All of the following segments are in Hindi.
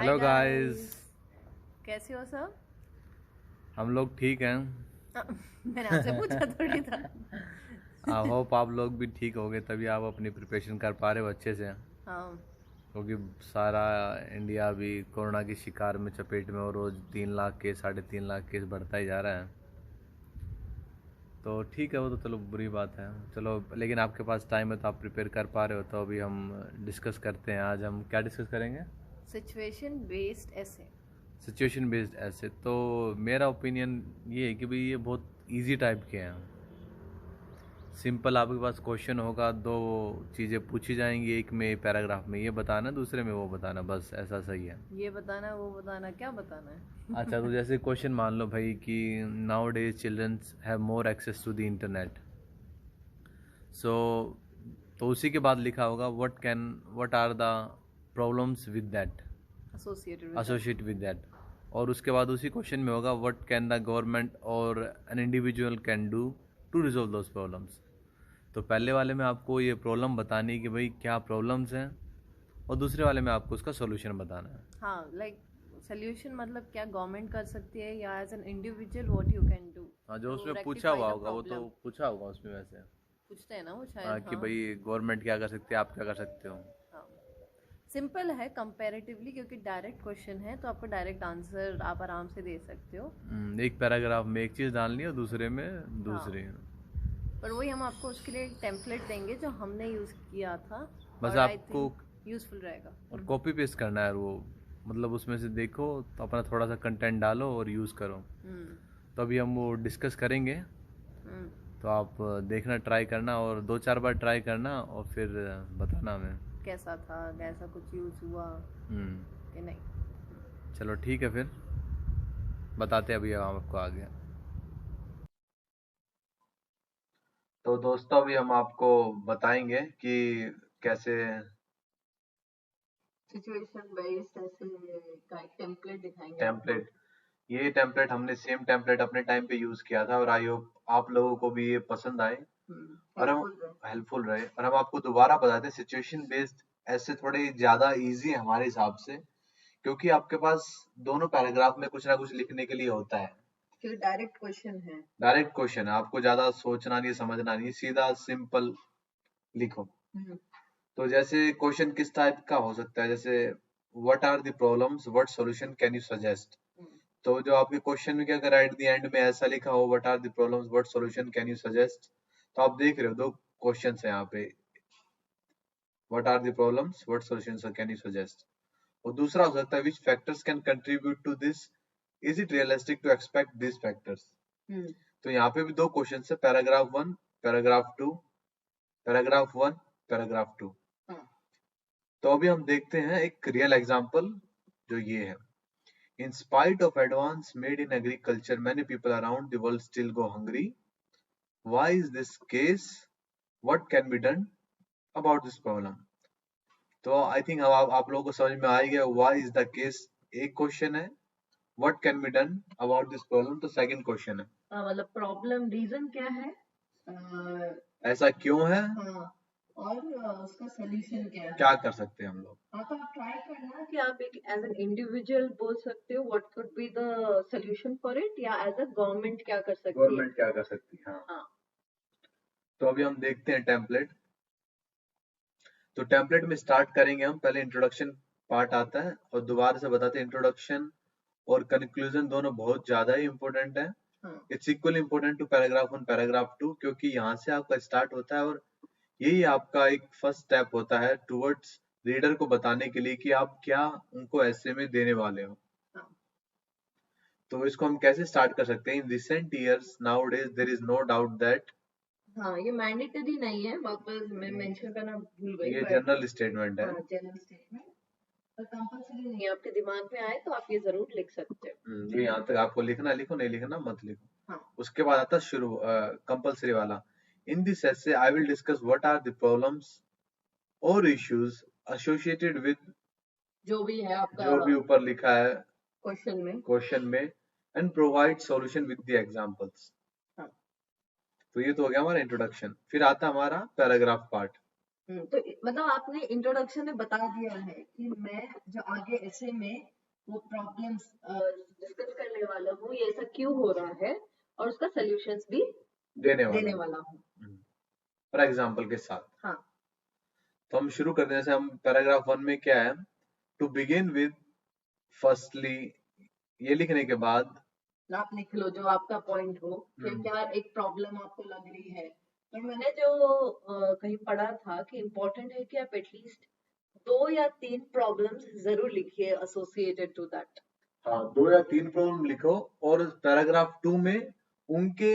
Hi hello guys. गाइस, कैसे हो सब? हम लोग ठीक हैं। मैंने आपसे पूछा थोड़ी था। आई होप आप लोग भी ठीक होगे, तभी आप अपनी प्रिपरेशन कर पा रहे हो अच्छे से। हाँ। क्योंकि सारा इंडिया भी कोरोना की शिकार में चपेट में, और रोज़ 3 लाख केस 3.5 लाख केस बढ़ता ही जा रहा है। तो ठीक है, वो तो चलो बुरी बात है। चलो, लेकिन आपके पास टाइम है तो आप प्रिपेयर कर पा रहे हो, तो अभी हम डिस्कस करते हैं। आज हम क्या डिस्कस करेंगे? सिचुएशन बेस्ड ऐसे। सिचुएशन बेस्ड ऐसे। तो मेरा ओपिनियन ये है कि भाई ये बहुत इजी टाइप के हैं। सिंपल, आपके पास क्वेश्चन होगा, दो चीज़ें पूछी जाएंगी, एक में पैराग्राफ में ये बताना, दूसरे में वो बताना, बस ऐसा सही है। ये बताना वो बताना, क्या बताना है? अच्छा, तो जैसे क्वेश्चन मान लो भाई कि nowadays childrens have more access to the internet. So तो उसी के बाद लिखा होगा what are the problems with that, associated with that. Associate with that. और उसके बाद उसी क्वेश्चन में होगा व्हाट कैन द गवर्नमेंट और an individual can do to resolve those problems. तो पहले वाले में आपको ये प्रॉब्लम बतानी है कि भाई क्या प्रॉब्लम्स हैं, और दूसरे वाले में आपको उसका सॉल्यूशन बताना है। हाँ, लाइक सोल्यूशन मतलब क्या गवर्नमेंट कर सकती है, या as an individual what you can do हाँ, जो टू उसमें पूछा रेक्टिफाई हुआ द होगा वो तो प्रॉब्लम। पूछा होगा उसमें वैसे। पूछते हैं ना वो हाँ, शायद। कि हाँ। भाई गवर्नमेंट क्या कर सकती है, आप क्या कर सकते हो। हाँ, सिंपल है कंपैरेटिवली, क्योंकि डायरेक्ट क्वेश्चन है तो आपको डायरेक्ट आंसर आप आराम से दे सकते हो। एक पैराग्राफ में एक चीज़ डालनी है और दूसरे में हाँ, दूसरी। पर वही हम आपको उसके लिए एक टेम्पलेट देंगे जो हमने यूज़ किया था। बस और आई आपको थिंक यूज़फुल रहेगा। और कॉपी पेस्ट करना है, वो मतलब उसमें से देखो तो अपना थोड़ा सा कंटेंट डालो और यूज़ करो। हम्म। तो अभी हम वो डिस्कस करेंगे। हम्म। तो आप देखना, ट्राई करना, और 2-4 बार ट्राई करना, और फिर बताना हमें। कैसा था, कैसा कुछ यूज़ हुआ हम्म कि नहीं। चलो ठीक है, फिर बताते हैं अभी हम आपको आगे। तो दोस्तों, अभी हम आपको बताएंगे कि कैसे सिचुएशन बेस्ड ऐसे का एक टेम्पलेट दिखाएंगे आपको। टेम्पलेट, ये टेम्पलेट हमने सेम टेम्पलेट अपने टाइम पे यूज किया था, और आई होप आप लोगों को भी ये पसंद आए और हम हेल्पफुल रहे। हेल्पफुल रहे। और हम आपको दोबारा बताते हैं, सिचुएशन बेस्ड ऐसे थोड़े ज्यादा इजी है हमारे हिसाब से, क्योंकि आपके पास दोनों पैराग्राफ में कुछ ना कुछ लिखने के लिए होता है। क्योंकि डायरेक्ट क्वेश्चन है। डायरेक्ट क्वेश्चन है, आपको ज्यादा सोचना नहीं, समझना नहीं, सीधा सिंपल लिखो। हम्म। तो जैसे क्वेश्चन किस टाइप का हो सकता है, जैसे what are the problems, what solution can you suggest. तो जो आपके क्वेश्चन में अगर एट द एंड में ऐसा लिखा हो what are the problems, what solution can you suggest, तो आप देख रहे हो दो क्वेश्चन है यहाँ पे, what are the problems, what solution can you suggest. और दूसरा हो सकता है which factors can contribute to this, is it realistic to expect this factors. तो यहाँ पे भी दो क्वेश्चन है, पैराग्राफ 1, पैराग्राफ 2, पैराग्राफ 1, पैराग्राफ 2। तो अभी हम देखते हैं एक रियल एग्जांपल, जो ये है। In spite of advance made in agriculture, many people around the world still go hungry. Why is this case? What can be done about this problem? तो आई थिंक अब आप लोगों को समझ में आ ही गया व्हाई इज द केस, एक क्वेश्चन है, what can be done about this problem तो सेकंड क्वेश्चन है। मतलब प्रॉब्लम रीजन क्या है, ऐसा क्यों है, और उसका सोल्यूशन क्या है। क्या कर सकते हैं हम लोग। हाँ, तो आप ट्राई करना कि आप एक एज एन इंडिविजुअल बोल सकते हो what could be the solution for it, या एज अ गवर्नमेंट क्या कर सकती है। गवर्नमेंट क्या कर सकती है, हाँ। हाँ। तो अभी हम देखते हैं टेम्पलेट। तो टेम्पलेट में स्टार्ट करेंगे हम, पहले इंट्रोडक्शन पार्ट आता है, और दोबारा से बताते हैं इंट्रोडक्शन और कंक्लूजन दोनों बहुत ज्यादा ही इंपॉर्टेंट है। It's equal important to paragraph 1, paragraph 2, क्योंकि यहाँ से आपका स्टार्ट होता है, और यही आपका एक फर्स्ट स्टेप होता है टुवर्ड्स रीडर को बताने के लिए कि आप क्या उनको ऐसे में देने वाले हो। तो इसको हम कैसे स्टार्ट कर सकते हैं? In recent years nowadays there is no doubt that, हाँ, ये मैंडेटरी नहीं है, वापस मैं मेंशन करना भूल गई, ये but जनरल स्टेटमेंट है। हाँ, जनरल स्टेटमेंट पर कंपलसरी नहीं है। आपके दिमाग में आए तो आप ये जरूर लिख सकते हो। ये यहाँ तक आपको लिखना, लिखो, नहीं लिखना मत लिखो। हाँ। उसके बाद आता है शुरू कंपलसरी वाला। In this essay I will discuss what are the problems और इश्यूज एसोसिएटेड विद, जो भी है आपका जो भी ऊपर लिखा है क्वेश्चन में। And provide solution with the examples. हाँ। तो ये तो हो गया हमारा इंट्रोडक्शन। फिर आता हमारा पैराग्राफ पार्ट। तो मतलब आपने इंट्रोडक्शन में बता दिया है कि मैं जो आगे ऐसे में वो प्रॉब्लम्स डिस्कस करने वाला हूँ, ये ऐसा क्यों हो रहा है, और उसका सॉल्यूशंस भी देने देने वाला वाला हूँ। हूँ फॉर एग्जाम्पल के साथ। हाँ, तो हम शुरू करते हैं, जैसे हम पैराग्राफ 1 में क्या है, टू बिगिन विद फर्स्टली, ये लिखने के बाद आप लिख लो जो आपका पॉइंट हो कि हम्म, क्या एक प्रॉब्लम आपको लग रही है। पर मैंने जो कहीं पढ़ा था कि इम्पोर्टेंट है कि आप एटलीस्ट 2 या 3 प्रॉब्लम्स जरूर लिखिए एसोसिएटेड टू दैट। हाँ 2 या 3 प्रॉब्लम लिखो, और पैराग्राफ 2 में उनके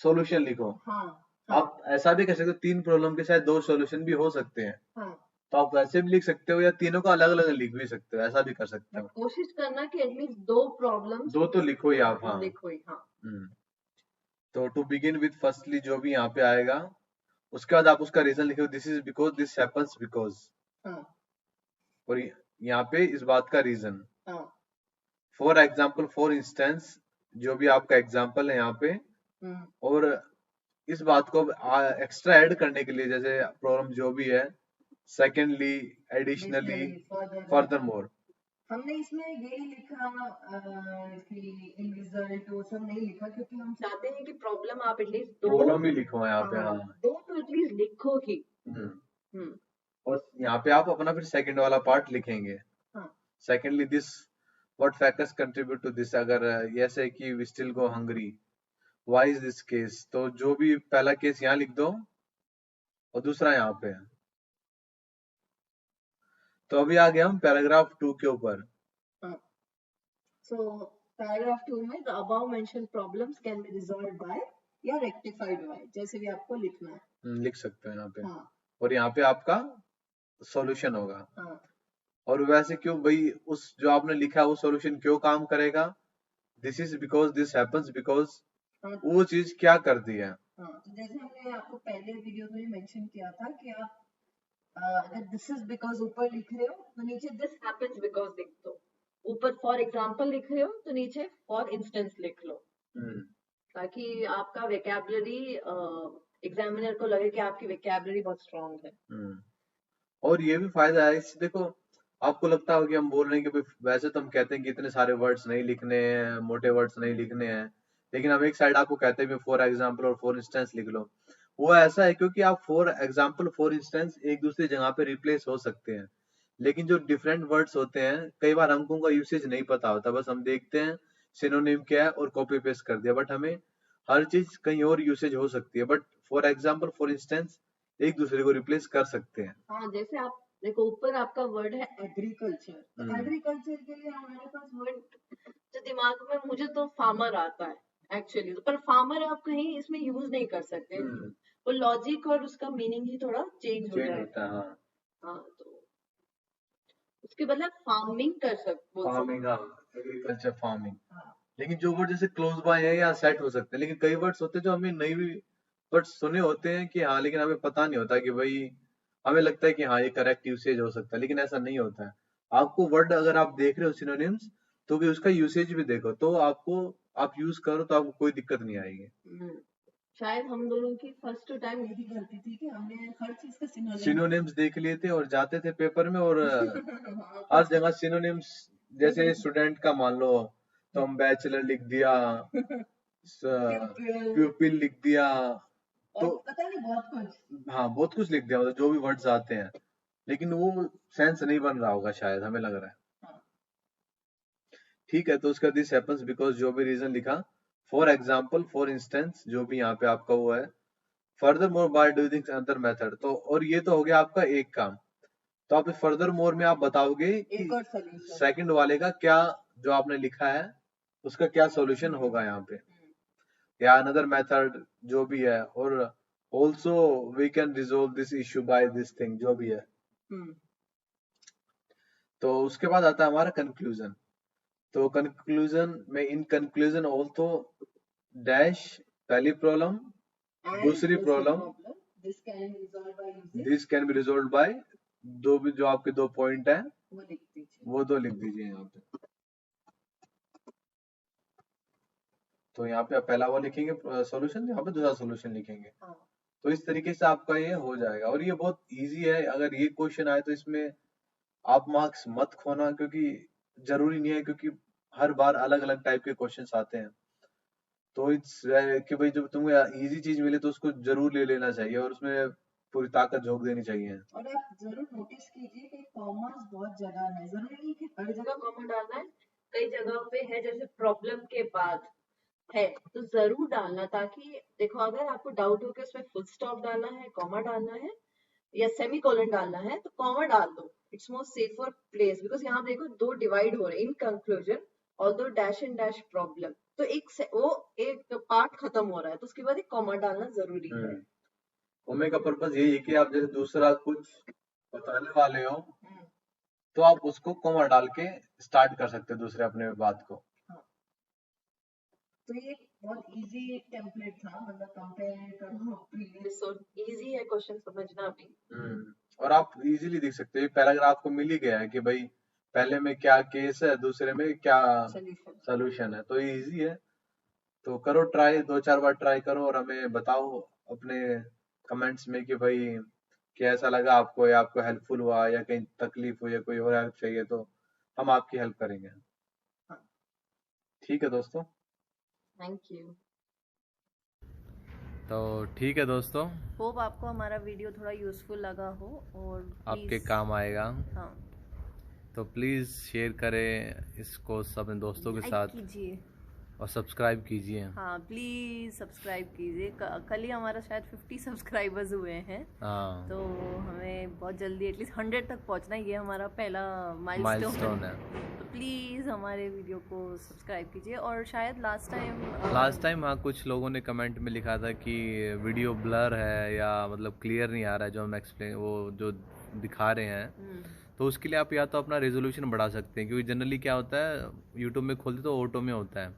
सॉल्यूशन लिखो। हाँ, हाँ, आप ऐसा भी कर सकते हो, 3 प्रॉब्लम के साथ 2 सॉल्यूशन भी हो सकते हैं, हाँ। तो आप वैसे भी लिख सकते हो, या तीनों को अलग अलग लिख भी सकते हो, ऐसा भी कर सकते बट हो। कोशिश करना कि एटलीस्ट 2 प्रॉब्लम्स दो तो लिखो ही आप, हाँ। लिखो ही। हाँ, हम्म, तो टू बिगिन विद फर्स्टली जो भी यहाँ पे आएगा, उसके बाद आप उसका रीजन लिखो, this is because this happens because, हाँ, और यहाँ पे इस बात का रीजन। हाँ। फॉर एग्जाम्पल, फॉर इंस्टेंस, जो भी आपका एग्जाम्पल है यहाँ पे, हम्म, और इस बात को एक्स्ट्रा ऐड करने के लिए, जैसे प्रॉब्लम जो भी है, secondly, additionally, additionally, furthermore, further more. हमने इसमें यही लिखा कि इन रिजल्ट वो सब नहीं लिखा, क्योंकि हम चाहते हैं कि प्रॉब्लम आप एटलीस्ट दो, प्रॉब्लम ही लिखो यहाँ पे, हाँ, हाँ। 2 तो एटलीस्ट लिखो ही। हम्म, हम्म, और यहाँ पे आप अपना फिर सेकंड वाला पार्ट लिखेंगे। हाँ, secondly this, what factors contribute to this, अगर ऐसे कि we still go hungry, why is this case, तो जो भी पहला केस यहाँ लिख दो, और दूसरा यहाँ पे है। तो अभी आ गया हम पैराग्राफ 2 के ऊपर। हाँ। सो पैराग्राफ 2 में the above mentioned problems can be resolved by या रेक्टिफाइड बाय, जैसे भी आपको लिखना है। लिख सकते हो यहाँ पे, हाँ, और यहाँ पे आपका सॉल्यूशन होगा। हाँ, और वैसे क्यों भाई, उस जो आपने लिखा है वो सॉल्यूशन क्यों काम करेगा, this is because this happens because, हाँ, वो चीज क्या करती है। हाँ। तो जैसे हमने आपको पहले वीडियो में मेंशन किया था कि आप अगर दिस इज बिकॉज ऊपर लिख रहे हो तो नीचे दिस हैपेंस बिकॉज लिख दो। ऊपर फॉर एग्जाम्पल लिख रहे हो तो नीचे फॉर इंस्टेंस लिख लो, हम्म, ताकि आपका वेकेबलरी एग्जामिनर को लगे कि आपकी वेकेबलरी बहुत स्ट्रांग है। हम्म। और ये भी फायदा है इससे, देखो आपको लगता होगा कि हम बोल रहे हैं कि भाई वैसे तो हम कहते हैं कि इतने सारे वर्ड्स नहीं लिखने हैं, मोटे वर्ड्स नहीं लिखने हैं, लेकिन हम एक साइड आपको कहते हैं फॉर एग्जाम्पल और फॉर इंस्टेंस लिख लो। वो ऐसा है क्योंकि आप फॉर एग्जाम्पल फॉर इंस्टेंस एक दूसरी जगह पे रिप्लेस हो सकते हैं, लेकिन जो डिफरेंट वर्ड्स होते हैं कई बार हमको उनका यूसेज नहीं पता होता, बस हम देखते हैं सिनोनिम क्या है और कॉपी पेस्ट कर दिया, बट हमें हर चीज कहीं और यूसेज हो सकती है, but for example for instance एक दूसरे को रिप्लेस कर सकते हैं। हाँ, जैसे आप देखो ऊपर आपका वर्ड है एग्रीकल्चर, तो हम्म, एग्रीकल्चर के लिए हमारे पास वर्ड जो दिमाग में, मुझे तो फार्मर आता है एक्चुअली, पर फार्मर आप कहीं इसमें यूज नहीं कर सकते। हम्म, वो लॉजिक और उसका मीनिंग ही थोड़ा चेंज हो चेंज जाएगा। होता है, हाँ। हाँ, तो उसके बदले फार्मिंग बोल फार्मिंग, सकते हाँ, हैं। Agriculture farming. हाँ, लेकिन जो वर्ड जैसे क्लोज बाय है या सेट हो सकते हैं, लेकिन कई वर्ड्स होते हैं जो हमें नहीं भी वर्ड्स सुने होते हैं कि हाँ, लेकिन हमें पता नहीं होता कि भाई, हमें लगता है कि हाँ ये करेक्ट यूसेज हो सकता है, लेकिन ऐसा नहीं होता है। आपको वर्ड अगर आप देख रहे हो सिनोनिम्स, तो भी उसका यूसेज भी देखो, तो आपको, आप यूज करो तो आपको कोई दिक्कत नहीं आएगी। हम्म, शायद हम दोनों की फर्स्ट टाइम यही गलती थी कि हमने हर चीज का सिनोनिम सिनोनिम्स देख लिए थे और जाते थे पेपर में, और हाँ, हर फर्स्ट जगह सिनोनिम्स, जैसे स्टूडेंट का मान लो तो हम बैचलर लिख दिया, प्यूपिल प्यूपिल लिख दिया, और तो पता नहीं बहुत कुछ। हाँ बहुत कुछ लिख दिया, मतलब जो भी वर्ड्स आते हैं, लेकिन वो सेंस नहीं बन रहा होगा शायद, हमें लग रहा है। हाँ, ठीक है, तो उसका दिस हैपेंस बिकॉज जो भी रीजन लिखा, फॉर एग्जाम्पल फॉर इंस्टेंस जो भी यहाँ पे आपका वो है, further more by doing other method, तो और ये तो हो गया आपका एक काम। तो आप इस फर्दर मोर में आप बताओगे कि एक और सोल्यूशन। सेकंड वाले का क्या, जो आपने लिखा है उसका क्या सॉल्यूशन होगा यहाँ पे, या अनदर मेथड जो भी है, और also we can resolve this issue by this thing जो भी है। हम्म, तो उसके बाद आता है हमारा कंक्लूजन। तो कंक्लूजन में, इन कंक्लूजन ऑल्सो डैश, पहली प्रॉब्लम, and दूसरी दूसरी problem, problem, this can be resolved by using, this can be resolve by, दो भी जो आपके 2 पॉइंट है वो लिख दीजिए। वो 2 लिख दीजिए यहाँ पे। तो यहाँ पे आप पहला वो लिखेंगे सॉल्यूशन, यहाँ पे दूसरा सॉल्यूशन लिखेंगे। हाँ, तो इस तरीके से आपका ये हो जाएगा, और ये बहुत इजी है। अगर ये क्वेश्चन आए तो इसमें आप मार्क्स मत खोना, क्योंकि जरूरी नहीं है, क्योंकि हर बार अलग अलग टाइप के क्वेश्चंस आते हैं। तो इट्स कि भाई जब तुम्हें इजी चीज मिले तो उसको जरूर ले लेना चाहिए और उसमें पूरी ताकत झोंक देनी चाहिए। और आप जरूर नोटिस कीजिए कि कॉमर्स बहुत जगह है, जरूरी नहीं कि हर जगह कॉमर्स डालना है, कई जगहों पे है जैसे प्रॉब्लम के बाद है तो जरूर डालना, ताकि देखो अगर आपको डाउट हो कि उसमें फुल स्टॉप डालना है, कॉमा डालना है या सेमी कोलन डालना है तो कॉमा डाल दो, it's more safer place, because यहाँ देखो दो डिवाइड हो रहे हैं in conclusion, although dash and dash problem, तो वो एक पार्ट खत्म हो रहा है तो उसके बाद एक कॉमा डालना जरूरी है। कॉमे का पर्पस यही है कि आप जैसे दूसरा कुछ बताने वाले हो तो आप उसको कॉमा डाल के स्टार्ट कर सकते हो दूसरे अपने बात को। हाँ। तो ये बहुत इजी टेम्पलेट था, मतलब कंपेयर करो प्रीवियस और इजी है क्वेश्चन समझना भी। और आप इजीली देख सकते हो, पैराग्राफ को मिल ही गया है कि भाई पहले में क्या केस है, दूसरे में क्या सोल्यूशन है, तो ये इजी है। तो करो ट्राई, 2-4 बार ट्राई करो और हमें बताओ अपने कमेंट्स में कि भाई कैसा लगा आपको, या आपको हेल्पफुल हुआ, या कहीं तकलीफ हुई, या कोई और हेल्प चाहिए तो हम आपकी हेल्प करेंगे। ठीक है दोस्तों, थैंक यू। तो ठीक है दोस्तों, होप आपको हमारा वीडियो थोड़ा यूजफुल लगा हो और आपके काम आएगा। हाँ, तो प्लीज़ शेयर करें इसको सब अपने दोस्तों के साथ कीजिए और सब्सक्राइब कीजिए। हाँ प्लीज सब्सक्राइब कीजिए, कल ही हमारा शायद 50 सब्सक्राइबर्स हुए हैं। हाँ, तो हमें बहुत जल्दी एटलीस्ट 100 तक पहुंचना है, ये हमारा पहला माइलस्टोन है। तो प्लीज़ हमारे वीडियो को सब्सक्राइब कीजिए। और शायद लास्ट टाइम हाँ कुछ लोगों ने कमेंट में लिखा था कि वीडियो ब्लर है या मतलब क्लियर नहीं आ रहा है जो हम एक्सप्लेन वो जो दिखा रहे हैं, तो उसके लिए आप या तो अपना रेजोल्यूशन बढ़ा सकते हैं, क्योंकि जनरली क्या होता है यूट्यूब में खोलते तो ऑटो में होता है,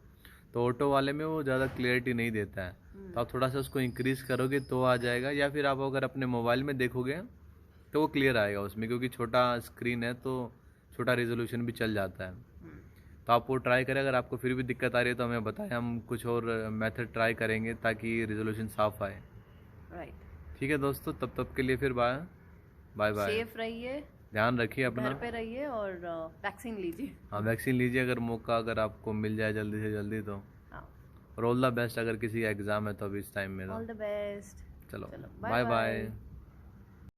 तो ऑटो वाले में वो ज़्यादा क्लियरिटी नहीं देता है, तो आप थोड़ा सा उसको इंक्रीज़ करोगे तो आ जाएगा, या फिर आप अगर अपने मोबाइल में देखोगे तो वो क्लियर आएगा उसमें, क्योंकि छोटा स्क्रीन है तो छोटा रेजोल्यूशन भी चल जाता है। तो आप वो ट्राई करें, अगर आपको फिर भी दिक्कत आ रही है तो हमें बताएं, हम कुछ और मेथड ट्राई करेंगे ताकि रेजोल्यूशन साफ आए। राइट। ठीक है दोस्तों, तब के लिए फिर बाय बाय। सेफ रहिए, ध्यान रखिए अपना, घर पे रहिए और वैक्सीन लीजिए। हाँ वैक्सीन लीजिए अगर मौका अगर आपको मिल जाए जल्दी से जल्दी तो। हाँ, और ऑल द बेस्ट अगर किसी का एग्ज़ाम है तो अभी इस टाइम में तो ऑल द बेस्ट। चलो चलो बाय बाय।